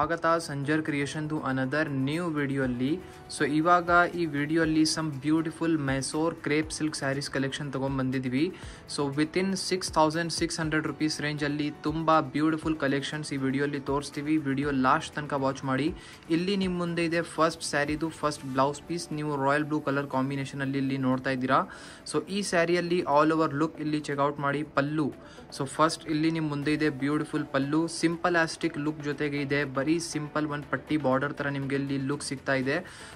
ಸ್ವಾಗತ ಸಂಜರ್ ಕ್ರಿಯೇಷನ್ದು another new ವಿಡಿಯೋಲ್ಲಿ. ಸೊ ಇವಾಗ ಈ ವಿಡಿಯೋಲ್ಲಿ some beautiful Mysore crepe silk sarees collection ತೊಗೊಂಡ್ಬಂದಿದ್ದೀವಿ. ಸೊ ವಿತಿನ್ 6600 ರುಪೀಸ್ ರೇಂಜಲ್ಲಿ ತುಂಬ ಬ್ಯೂಟಿಫುಲ್ ಕಲೆಕ್ಷನ್ಸ್ ಈ ವಿಡಿಯೋಲ್ಲಿ ತೋರಿಸ್ತೀವಿ. ವಿಡಿಯೋ ಲಾಸ್ಟ್ ತನಕ ವಾಚ್ ಮಾಡಿ. ಇಲ್ಲಿ ನಿಮ್ಮ ಮುಂದೆ ಇದೆ ಫಸ್ಟ್ ಸ್ಯಾರಿದು ಫಸ್ಟ್ ಬ್ಲೌಸ್ ಪೀಸ್. ನೀವು ರಾಯಲ್ ಬ್ಲೂ ಕಲರ್ ಕಾಂಬಿನೇಷನಲ್ಲಿ ಇಲ್ಲಿ ನೋಡ್ತಾ ಇದ್ದೀರಾ. ಸೊ ಈ ಸ್ಯಾರಿಯಲ್ಲಿ ಆಲ್ ಓವರ್ ಲುಕ್ ಇಲ್ಲಿ ಚೆಕ್ಔಟ್ ಮಾಡಿ. ಪಲ್ಲು, ಸೊ ಫಸ್ಟ್ ಇಲ್ಲಿ ನಿಮ್ಮ ಮುಂದೆ ಇದೆ ಬ್ಯೂಟಿಫುಲ್ ಪಲ್ಲು. ಸಿಂಪಲ್ ಆಸ್ಟಿಕ್ ಲುಕ್ ಜೊತೆಗೆ ಇದೆ, ಬರೀ ಸಿಂಪಲ್ ಒಂದು ಪಟ್ಟಿ ಬಾರ್ಡರ್ ಥರ ನಿಮಗೆ ಇಲ್ಲಿ ಲುಕ್ ಸಿಗ್ತಾ ಇದೆ.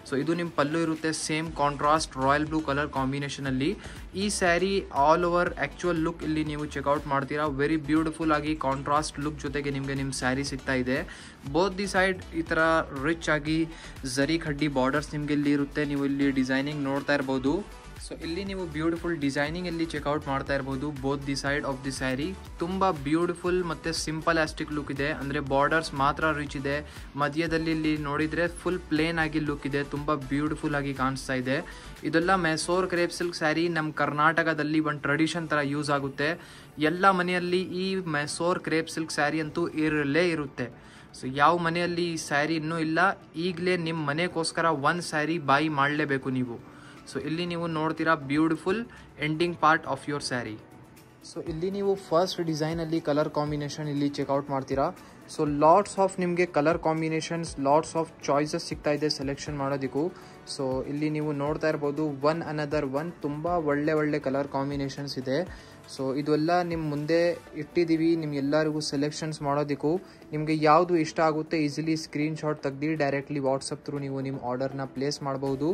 ಸೊ ಇದು ನಿಮ್ಮ ಪಲ್ಲು ಇರುತ್ತೆ, same contrast royal blue colour ಕಾಂಬಿನೇಷನಲ್ಲಿ. ಈ saree all over actual look ಇಲ್ಲಿ ನೀವು ಚೆಕ್ಔಟ್ ಮಾಡ್ತೀರಾ. ವೆರಿ ಬ್ಯೂಟಿಫುಲ್ ಆಗಿ ಕಾಂಟ್ರಾಸ್ಟ್ ಲುಕ್ ಜೊತೆಗೆ ನಿಮಗೆ ನಿಮ್ಮ ಸ್ಯಾರಿ ಸಿಗ್ತಾ ಇದೆ. ಬೋತ್ ದಿ ಸೈಡ್ ಈ ಥರ ರಿಚ್ ಆಗಿ ಝರಿ ಖಡ್ಡಿ ಬಾರ್ಡರ್ಸ್ ನಿಮಗೆ ಇಲ್ಲಿ ಇರುತ್ತೆ. ನೀವು ಇಲ್ಲಿ ಡಿಸೈನಿಂಗ್ ನೋಡ್ತಾ ಇರ್ಬೋದು. ಸೊ ಇಲ್ಲಿ ನೀವು ಬ್ಯೂಟಿಫುಲ್ ಡಿಸೈನಿಂಗ್ ಇಲ್ಲಿ ಚೆಕ್ಔಟ್ ಮಾಡ್ತಾ ಇರ್ಬೋದು. Both the side of the sari ತುಂಬ ಬ್ಯೂಟಿಫುಲ್ ಮತ್ತು ಸಿಂಪಲ್ ಆಸ್ಟಿಕ್ ಲುಕ್ ಇದೆ. ಅಂದರೆ ಬಾರ್ಡರ್ಸ್ ಮಾತ್ರ ರಿಚ್ ಇದೆ. ಮಧ್ಯದಲ್ಲಿ ಇಲ್ಲಿ ನೋಡಿದರೆ ಫುಲ್ ಪ್ಲೇನ್ ಆಗಿ ಲುಕ್ ಇದೆ. ತುಂಬ ಬ್ಯೂಟಿಫುಲ್ ಆಗಿ ಕಾಣಿಸ್ತಾ ಇದೆ. ಇದೆಲ್ಲ ಮೈಸೂರ್ ಕ್ರೇಪ್ ಸಿಲ್ಕ್ ಸ್ಯಾರಿ ನಮ್ಮ ಕರ್ನಾಟಕದಲ್ಲಿ ಒಂದು ಟ್ರೆಡಿಷನ್ ಥರ ಯೂಸ್ ಆಗುತ್ತೆ. ಎಲ್ಲ ಮನೆಯಲ್ಲಿ ಈ ಮೈಸೂರ್ ಕ್ರೇಪ್ ಸಿಲ್ಕ್ ಸ್ಯಾರಿ ಅಂತೂ ಇರಲೇ ಇರುತ್ತೆ. ಸೊ ಯಾವ ಮನೆಯಲ್ಲಿ ಈ ಸ್ಯಾರಿ ಇನ್ನೂ ಇಲ್ಲ, ಈಗಲೇ ನಿಮ್ಮ ಮನೆಗೋಸ್ಕರ ಒಂದು ಸ್ಯಾರಿ ಬೈ ಮಾಡಲೇಬೇಕು ನೀವು. ಸೊ ಇಲ್ಲಿ ನೀವು ನೋಡ್ತೀರಾ beautiful ending part of your sari. So ಇಲ್ಲಿ ನೀವು ಫಸ್ಟ್ ಡಿಸೈನಲ್ಲಿ ಕಲರ್ ಕಾಂಬಿನೇಷನ್ ಇಲ್ಲಿ ಚೆಕ್ಔಟ್ ಮಾಡ್ತೀರಾ. ಸೊ ಲಾಟ್ಸ್ ಆಫ್ ನಿಮಗೆ colour combinations, lots of choices ಸಿಗ್ತಾ ಇದೆ ಸೆಲೆಕ್ಷನ್ ಮಾಡೋದಕ್ಕೂ. ಸೊ ಇಲ್ಲಿ ನೀವು ನೋಡ್ತಾ ಇರ್ಬೋದು ಒನ್ ಅನದರ್ ಒನ್ ತುಂಬ ಒಳ್ಳೆ ಕಲರ್ ಕಾಂಬಿನೇಷನ್ಸ್ ಇದೆ. ಸೊ ಇದೆಲ್ಲ ನಿಮ್ಮ ಮುಂದೆ ಇಟ್ಟಿದ್ದೀವಿ ನಿಮ್ಗೆಲ್ಲರಿಗೂ ಸೆಲೆಕ್ಷನ್ಸ್ ಮಾಡೋದಕ್ಕೂ. ನಿಮಗೆ ಯಾವುದು ಇಷ್ಟ ಆಗುತ್ತೆ ಈಸಿಲಿ ಸ್ಕ್ರೀನ್ಶಾಟ್ ತೆಗ್ದು ಡೈರೆಕ್ಟ್ಲಿ ವಾಟ್ಸಪ್ ಥ್ರೂ ನೀವು ನಿಮ್ಮ ಆರ್ಡರ್ನ ಪ್ಲೇಸ್ ಮಾಡ್ಬೋದು.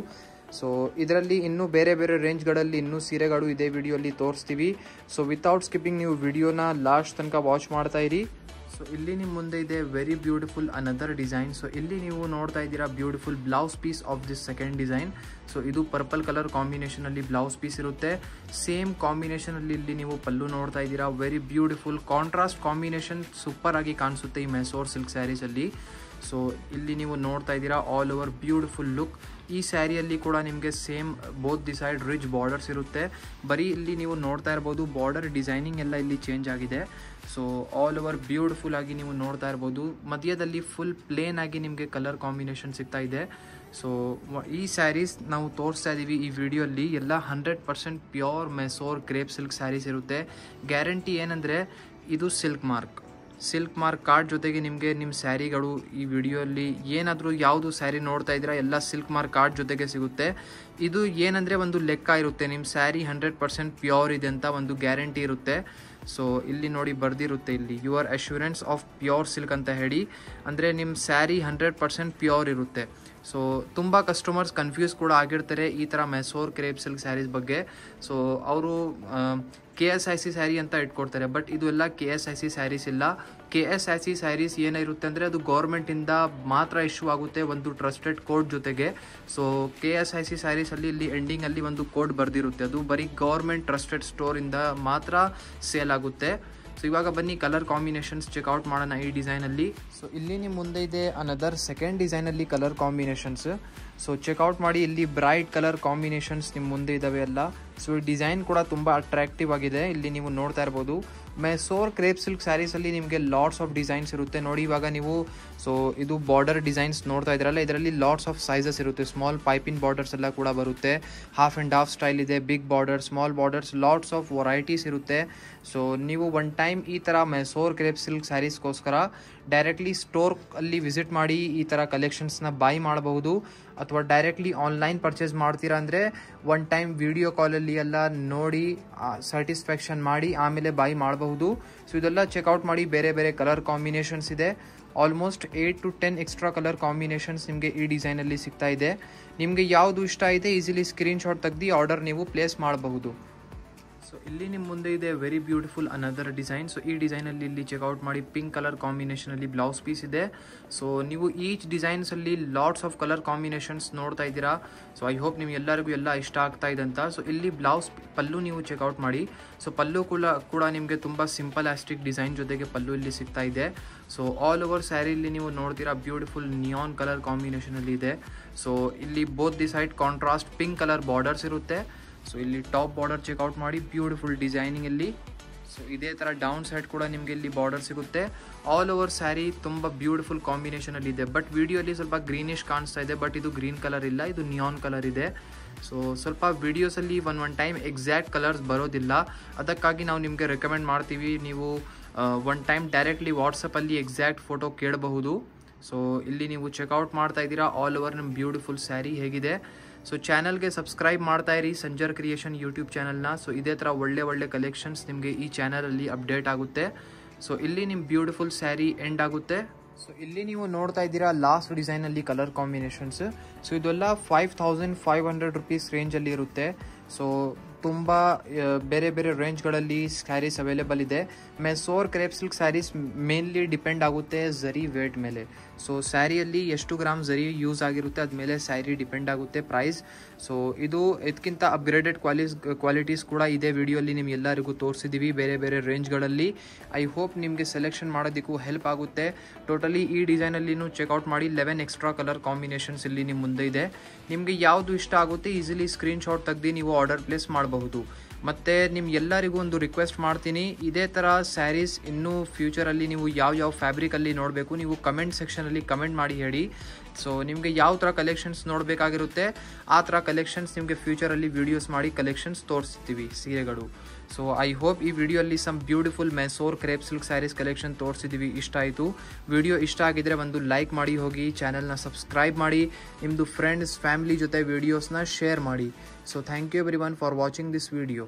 ಸೊ ಇದರಲ್ಲಿ ಇನ್ನೂ ಬೇರೆ ರೇಂಜ್ಗಳಲ್ಲಿ ಇನ್ನೂ ಸೀರೆಗಳು ಇದೇ ವಿಡಿಯೋಲ್ಲಿ ತೋರಿಸ್ತೀವಿ. ಸೊ ವಿತೌಟ್ ಸ್ಕಿಪ್ಪಿಂಗ್ ನೀವು ವಿಡಿಯೋನ ಲಾಸ್ಟ್ ತನಕ ವಾಚ್ ಮಾಡ್ತಾ ಇರಿ. ಸೊ ಇಲ್ಲಿ ನಿಮ್ಮ ಮುಂದೆ ಇದೆ very beautiful another design. So ಇಲ್ಲಿ ನೀವು ನೋಡ್ತಾ ಇದ್ದೀರಾ beautiful blouse piece of this second design. So ಇದು ಪರ್ಪಲ್ ಕಲರ್ ಕಾಂಬಿನೇಷನಲ್ಲಿ ಬ್ಲೌಸ್ ಪೀಸ್ ಇರುತ್ತೆ. ಸೇಮ್ ಕಾಂಬಿನೇಷನಲ್ಲಿ ಇಲ್ಲಿ ನೀವು ಪಲ್ಲು ನೋಡ್ತಾ ಇದ್ದೀರಾ. Very beautiful contrast combination super ಆಗಿ ಕಾಣಿಸುತ್ತೆ ಈ ಮೈಸೂರ್ ಸಿಲ್ಕ್ ಸ್ಯಾರೀಸಲ್ಲಿ. ಸೊ ಇಲ್ಲಿ ನೀವು ನೋಡ್ತಾ ಇದ್ದೀರಾ ಆಲ್ ಓವರ್ ಬ್ಯೂಟಿಫುಲ್ ಲುಕ್. ಈ ಸ್ಯಾರಿಯಲ್ಲಿ ಕೂಡ ನಿಮಗೆ same both the side rich borders ಇರುತ್ತೆ. ಬರೀ ಇಲ್ಲಿ ನೀವು ನೋಡ್ತಾ ಇರ್ಬೋದು ಬಾರ್ಡರ್ ಡಿಸೈನಿಂಗ್ ಎಲ್ಲ ಇಲ್ಲಿ ಚೇಂಜ್ ಆಗಿದೆ. ಸೊ ಆಲ್ ಓವರ್ ಬ್ಯೂಟಿಫುಲ್ ಆಗಿ ನೀವು ನೋಡ್ತಾ ಇರ್ಬೋದು. ಮಧ್ಯದಲ್ಲಿ ಫುಲ್ ಪ್ಲೇನ್ ಆಗಿ ನಿಮಗೆ ಕಲರ್ ಕಾಂಬಿನೇಷನ್ ಸಿಗ್ತಾ ಇದೆ. ಸೊ ಈ ಸ್ಯಾರೀಸ್ ನಾವು ತೋರಿಸ್ತಾ ಇದ್ದೀವಿ ಈ ವಿಡಿಯೋಲ್ಲಿ ಎಲ್ಲ 100% pure Mysore crepe silk sarees ಇರುತ್ತೆ. ಗ್ಯಾರಂಟಿ ಏನಂದರೆ ಇದು ಸಿಲ್ಕ್ ಮಾರ್ಕ್ ಕಾರ್ಡ್ ಜೊತೆಗೆ ನಿಮಗೆ ನಿಮ್ಮ ಸ್ಯಾರಿಗಳು ಈ ವಿಡಿಯೋಲ್ಲಿ ಏನಾದರೂ ಯಾವುದು ಸ್ಯಾರಿ ನೋಡ್ತಾ ಇದ್ದೀರಾ ಎಲ್ಲ ಸಿಲ್ಕ್ ಮಾರ್ಕ್ ಕಾರ್ಡ್ ಜೊತೆಗೆ ಸಿಗುತ್ತೆ. ಇದು ಏನಂದರೆ ಒಂದು ಲೆಕ್ಕ ಇರುತ್ತೆ, ನಿಮ್ಮ ಸ್ಯಾರಿ 100% ಪ್ಯೂರ್ ಇದೆ ಅಂತ ಒಂದು ಗ್ಯಾರಂಟಿ ಇರುತ್ತೆ. ಸೊ ಇಲ್ಲಿ ನೋಡಿ ಬರ್ದಿರುತ್ತೆ ಇಲ್ಲಿ your assurance of pure silk ಅಂತ ಹೇಳಿ. ಅಂದರೆ ನಿಮ್ಮ ಸ್ಯಾರಿ 100% ಪ್ಯೂರ್ ಇರುತ್ತೆ. ಸೊ ತುಂಬ ಕಸ್ಟಮರ್ಸ್ ಕನ್ಫ್ಯೂಸ್ ಕೂಡ ಆಗಿರ್ತಾರೆ ಈ ಥರ ಮೈಸೂರ್ ಕ್ರೇಪ್ ಸಿಲ್ಕ್ ಸ್ಯಾರೀಸ್ ಬಗ್ಗೆ. ಸೊ ಅವರು KSIC ಸ್ಯಾರಿ ಅಂತ ಇಟ್ಕೊಡ್ತಾರೆ, ಬಟ್ ಇದು ಎಲ್ಲ KSIC ಸ್ಯಾರೀಸ್ ಇಲ್ಲ. KSIC ಸ್ಯಾರೀಸ್ ಏನಿರುತ್ತೆ ಅಂದರೆ ಅದು ಗೌರ್ಮೆಂಟಿಂದ ಮಾತ್ರ ಇಶ್ಯೂ ಆಗುತ್ತೆ ಒಂದು ಟ್ರಸ್ಟೆಡ್ ಕೋಡ್ ಜೊತೆಗೆ. ಸೊ KSIC ಸ್ಯಾರೀಸಲ್ಲಿ ಇಲ್ಲಿ ಎಂಡಿಂಗಲ್ಲಿ ಒಂದು ಕೋಡ್ ಬರ್ದಿರುತ್ತೆ, ಅದು ಬರೀ ಗೌರ್ಮೆಂಟ್ ಟ್ರಸ್ಟೆಡ್ ಸ್ಟೋರಿಂದ ಮಾತ್ರ ಸೇಲ್ ಆಗುತ್ತೆ. ಸೊ ಇವಾಗ ಬನ್ನಿ ಕಲರ್ ಕಾಂಬಿನೇಷನ್ಸ್ ಚೆಕ್ಔಟ್ ಮಾಡೋಣ ಈ ಡಿಸೈನಲ್ಲಿ. ಸೊ ಇಲ್ಲಿ ನಿಮ್ಮ ಮುಂದೆ ಇದೆ ಅನದರ್ ಸೆಕೆಂಡ್ ಡಿಸೈನಲ್ಲಿ ಕಲರ್ ಕಾಂಬಿನೇಷನ್ಸ್. ಸೊ ಚೆಕ್ಔಟ್ ಮಾಡಿ. ಇಲ್ಲಿ ಬ್ರೈಟ್ ಕಲರ್ ಕಾಂಬಿನೇಷನ್ಸ್ ನಿಮ್ಮ ಮುಂದೆ ಇದ್ದಾವೆ ಎಲ್ಲ. ಸೊ ಈ ಡಿಸೈನ್ ಕೂಡ ತುಂಬ ಅಟ್ರಾಕ್ಟಿವ್ ಆಗಿದೆ. ಇಲ್ಲಿ ನೀವು ನೋಡ್ತಾ ಇರ್ಬೋದು ಮೈಸೂರ್ ಕ್ರೇಪ್ ಸಿಲ್ಕ್ ಸ್ಯಾರೀಸಲ್ಲಿ ನಿಮಗೆ ಲಾಟ್ಸ್ ಆಫ್ ಡಿಸೈನ್ಸ್ ಇರುತ್ತೆ ನೋಡಿ. ಇವಾಗ ನೀವು ಸೊ ಇದು ಬಾರ್ಡರ್ ಡಿಸೈನ್ಸ್ ನೋಡ್ತಾ ಇದ್ರಲ್ಲ, ಇದರಲ್ಲಿ ಲಾಟ್ಸ್ ಆಫ್ ಸೈಜಸ್ ಇರುತ್ತೆ. ಸ್ಮಾಲ್ ಪೈಪಿನ್ ಬಾರ್ಡರ್ಸ್ ಎಲ್ಲ ಕೂಡ ಬರುತ್ತೆ. ಹಾಫ್ ಆ್ಯಂಡ್ ಹಾಫ್ ಸ್ಟೈಲ್ ಇದೆ, big border, small borders, lots of varieties ಇರುತ್ತೆ. ಸೊ ನೀವು ಒನ್ ಟೈಮ್ ಈ ಥರ ಮೈಸೂರ್ ಕ್ರೇಪ್ ಸಿಲ್ಕ್ ಸ್ಯಾರೀಸ್ಗೋಸ್ಕರ ಡೈರೆಕ್ಟ್ಲಿ ಸ್ಟೋರ್ ಅಲ್ಲಿ ವಿಸಿಟ್ ಮಾಡಿ ಈ ಥರ ಕಲೆಕ್ಷನ್ಸ್ನ ಬೈ ಮಾಡಬಹುದು. ಅಥವಾ ಡೈರೆಕ್ಟ್ಲಿ ಆನ್ಲೈನ್ ಪರ್ಚೇಸ್ ಮಾಡ್ತೀರಾ ಅಂದರೆ ಒನ್ ಟೈಮ್ ವಿಡಿಯೋ ಕಾಲಲ್ಲಿ ಎಲ್ಲ ನೋಡಿ ಸ್ಯಾಟಿಸ್ಫ್ಯಾಕ್ಷನ್ ಮಾಡಿ ಆಮೇಲೆ ಬೈ ಮಾಡಬಹುದು. ಸೊ ಇದೆಲ್ಲ ಚೆಕ್ಔಟ್ ಮಾಡಿ. ಬೇರೆ ಕಲರ್ ಕಾಂಬಿನೇಷನ್ಸ್ ಇದೆ. Almost 8 to 10 extra colour combinations ನಿಮಗೆ ಈ ಡಿಸೈನಲ್ಲಿ ಸಿಗ್ತಾ ಇದೆ. ನಿಮಗೆ ಯಾವುದು ಇಷ್ಟ ಇದೆ ಈಸಿಲಿ ಸ್ಕ್ರೀನ್ಶಾಟ್ ತೆಗ್ದು ಆರ್ಡರ್ ನೀವು ಪ್ಲೇಸ್ ಮಾಡಬಹುದು. ಸೊ ಇಲ್ಲಿ ನಿಮ್ಮ ಮುಂದೆ ಇದೆ very beautiful another design. So ಈ ಡಿಸೈನಲ್ಲಿ ಇಲ್ಲಿ ಚೆಕ್ಔಟ್ ಮಾಡಿ. ಪಿಂಕ್ ಕಲರ್ ಕಾಂಬಿನೇಷನಲ್ಲಿ ಬ್ಲೌಸ್ ಪೀಸ್ ಇದೆ. ಸೊ ನೀವು ಈಚ್ ಡಿಸೈನ್ಸಲ್ಲಿ ಲಾಟ್ಸ್ ಆಫ್ ಕಲರ್ ಕಾಂಬಿನೇಷನ್ಸ್ ನೋಡ್ತಾ ಇದ್ದೀರಾ. ಸೊ ಐ ಹೋಪ್ ನಿಮ್ಗೆಲ್ಲರಿಗೂ ಎಲ್ಲ ಇಷ್ಟ ಆಗ್ತಾ ಇದೆ ಅಂತ. ಸೊ ಇಲ್ಲಿ ಬ್ಲೌಸ್ ಪಲ್ಲು ನೀವು ಚೆಕ್ಔಟ್ ಮಾಡಿ. ಸೊ ಪಲ್ಲು ಕೂಡ ನಿಮಗೆ ತುಂಬ ಸಿಂಪಲ್ ಆಸ್ಟಿಕ್ ಡಿಸೈನ್ ಜೊತೆಗೆ ಪಲ್ಲು ಇಲ್ಲಿ ಸಿಗ್ತಾ ಇದೆ. ಸೊ ಆಲ್ ಓವರ್ ಸ್ಯಾರಿಯಲ್ಲಿ ನೀವು ನೋಡ್ತೀರಾ ಬ್ಯೂಟಿಫುಲ್ ನಿಯಾನ್ ಕಲರ್ ಕಾಂಬಿನೇಷನಲ್ಲಿ ಇದೆ. ಸೊ ಇಲ್ಲಿ both the side contrast pink colour borders ಇರುತ್ತೆ. ಸೊ ಇಲ್ಲಿ ಟಾಪ್ ಬಾರ್ಡರ್ ಚೆಕ್ಔಟ್ ಮಾಡಿ ಬ್ಯೂಟಿಫುಲ್ ಡಿಸೈನಿಂಗ್ ಇಲ್ಲಿ. ಸೊ ಇದೇ ಥರ ಡೌನ್ ಸೈಡ್ ಕೂಡ ನಿಮಗೆ ಇಲ್ಲಿ ಬಾರ್ಡರ್ ಸಿಗುತ್ತೆ. ಆಲ್ ಓವರ್ ಸ್ಯಾರಿ ತುಂಬ ಬ್ಯೂಟಿಫುಲ್ ಕಾಂಬಿನೇಷನಲ್ಲಿ ಇದೆ. ಬಟ್ ವಿಡಿಯೋಲಿ ಸ್ವಲ್ಪ ಗ್ರೀನಿಶ್ ಕಾಣಿಸ್ತಾ ಇದೆ, ಬಟ್ ಇದು ಗ್ರೀನ್ ಕಲರ್ ಇಲ್ಲ, ಇದು ನಿಯಾನ್ ಕಲರ್ ಇದೆ. ಸೊ ಸ್ವಲ್ಪ ವಿಡಿಯೋಸಲ್ಲಿ ಒನ್ ಟೈಮ್ ಎಕ್ಸಾಕ್ಟ್ ಕಲರ್ಸ್ ಬರೋದಿಲ್ಲ, ಅದಕ್ಕಾಗಿ ನಾವು ನಿಮಗೆ ರೆಕಮೆಂಡ್ ಮಾಡ್ತೀವಿ ನೀವು ಒನ್ ಟೈಮ್ ಡೈರೆಕ್ಟ್ಲಿ ವಾಟ್ಸಪ್ಪಲ್ಲಿ ಎಕ್ಸಾಕ್ಟ್ ಫೋಟೋ ಕೇಳಬಹುದು. ಸೊ ಇಲ್ಲಿ ನೀವು ಚೆಕ್ಔಟ್ ಮಾಡ್ತಾ ಇದ್ದೀರಾ ಆಲ್ ಓವರ್ ನಮ್ಮ ಬ್ಯೂಟಿಫುಲ್ ಸ್ಯಾರಿ ಹೇಗಿದೆ. ಸೊ ಚಾನಲ್ಗೆ ಸಬ್ಸ್ಕ್ರೈಬ್ ಮಾಡ್ತಾ ಇರಿ ಸಂಜರ್ ಕ್ರಿಯೇಷನ್ ಯೂಟ್ಯೂಬ್ ಚಾನಲ್ನ. ಸೊ ಇದೇ ಥರ ಒಳ್ಳೆ ಕಲೆಕ್ಷನ್ಸ್ ನಿಮಗೆ ಈ ಚಾನಲಲ್ಲಿ ಅಪ್ಡೇಟ್ ಆಗುತ್ತೆ. ಸೊ ಇಲ್ಲಿ ನಿಮ್ಮ ಬ್ಯೂಟಿಫುಲ್ ಸ್ಯಾರಿ ಎಂಡ್ ಆಗುತ್ತೆ. ಸೊ ಇಲ್ಲಿ ನೀವು ನೋಡ್ತಾ ಇದ್ದೀರಾ ಲಾಸ್ಟ್ ಡಿಸೈನಲ್ಲಿ ಕಲರ್ ಕಾಂಬಿನೇಷನ್ಸ್. ಸೊ ಇದೆಲ್ಲ 5500 ರುಪೀಸ್ ರೇಂಜಲ್ಲಿ ಇರುತ್ತೆ. ಸೊ ತುಂಬ ಬೇರೆ ರೇಂಜ್ಗಳಲ್ಲಿ ಸ್ಯಾರೀಸ್ ಅವೈಲೇಬಲ್ ಇದೆ. Mysore crepe silk sarees mainly depend ಆಗುತ್ತೆ ಝರಿ ವೇಟ್ ಮೇಲೆ. ಸೊ ಸ್ಯಾರಿಯಲ್ಲಿ ಎಷ್ಟು ಗ್ರಾಮ್ ಝರಿ ಯೂಸ್ ಆಗಿರುತ್ತೆ ಅದ್ಮೇಲೆ ಸ್ಯಾರಿ ಡಿಪೆಂಡ್ ಆಗುತ್ತೆ ಪ್ರೈಸ್. ಸೊ ಇದು ಇದಕ್ಕಿಂತ ಅಪ್ಗ್ರೇಡೆಡ್ ಕ್ವಾಲಿಟೀಸ್ ಕೂಡ ಇದೆ ವಿಡಿಯೋಲಿ ನಿಮ್ಗೆ ಎಲ್ಲರಿಗೂ ತೋರಿಸಿದ್ದೀವಿ ಬೇರೆ ರೇಂಜ್ಗಳಲ್ಲಿ. ಐ ಹೋಪ್ ನಿಮಗೆ ಸೆಲೆಕ್ಷನ್ ಮಾಡೋದಕ್ಕೂ ಹೆಲ್ಪ್ ಆಗುತ್ತೆ. ಟೋಟಲಿ ಈ ಡಿಸೈನಲ್ಲಿನೂ ಚೆಕ್ಔಟ್ ಮಾಡಿ 11 ಎಕ್ಸ್ಟ್ರಾ ಕಲರ್ ಕಾಂಬಿನೇಷನ್ಸ್ ಇಲ್ಲಿ ನಿಮ್ಮ ಮುಂದೆ ಇದೆ. ನಿಮಗೆ ಯಾವುದು ಇಷ್ಟ ಆಗುತ್ತೆ ಈಸಿಲಿ ಸ್ಕ್ರೀನ್ಶಾಟ್ ತೆಗೆದು ನೀವು ಆರ್ಡರ್ ಪ್ಲೇಸ್ ಮಾಡಬಹುದು. ಮತ್ತು ನಿಮ್ಗೆಲ್ಲರಿಗೂ ಒಂದು ರಿಕ್ವೆಸ್ಟ್ ಮಾಡ್ತೀನಿ, ಇದೇ ಥರ ಸ್ಯಾರೀಸ್ ಇನ್ನೂ ಫ್ಯೂಚರಲ್ಲಿ ನೀವು ಯಾವ ಫ್ಯಾಬ್ರಿಕಲ್ಲಿ ನೋಡಬೇಕು ನೀವು ಕಮೆಂಟ್ ಸೆಕ್ಷನಲ್ಲಿ ಕಮೆಂಟ್ ಮಾಡಿ ಹೇಳಿ. ಸೊ ನಿಮಗೆ ಯಾವ ಥರ ಕಲೆಕ್ಷನ್ಸ್ ನೋಡಬೇಕಾಗಿರುತ್ತೆ ಆ ಥರ ಕಲೆಕ್ಷನ್ಸ್ ನಿಮಗೆ ಫ್ಯೂಚರಲ್ಲಿ ವೀಡಿಯೋಸ್ ಮಾಡಿ ಕಲೆಕ್ಷನ್ಸ್ ತೋರಿಸ್ತೀವಿ ಸೀರೆಗಳು. ಸೊ ಐ ಹೋಪ್ ಈ ವಿಡಿಯೋಲ್ಲಿ some beautiful Mysore crepe silk sarees collection ತೋರಿಸಿದ್ದೀವಿ, ಇಷ್ಟ ಆಯಿತು. ವಿಡಿಯೋ ಇಷ್ಟ ಆಗಿದ್ರೆ ಒಂದು ಲೈಕ್ ಮಾಡಿ ಹೋಗಿ, ಚಾನಲ್ನ ಸಬ್ಸ್ಕ್ರೈಬ್ ಮಾಡಿ, ನಿಮ್ಮದು ಫ್ರೆಂಡ್ಸ್ ಫ್ಯಾಮಿಲಿ ಜೊತೆ ವೀಡಿಯೋಸ್ನ ಶೇರ್ ಮಾಡಿ. So thank you everyone for watching this video.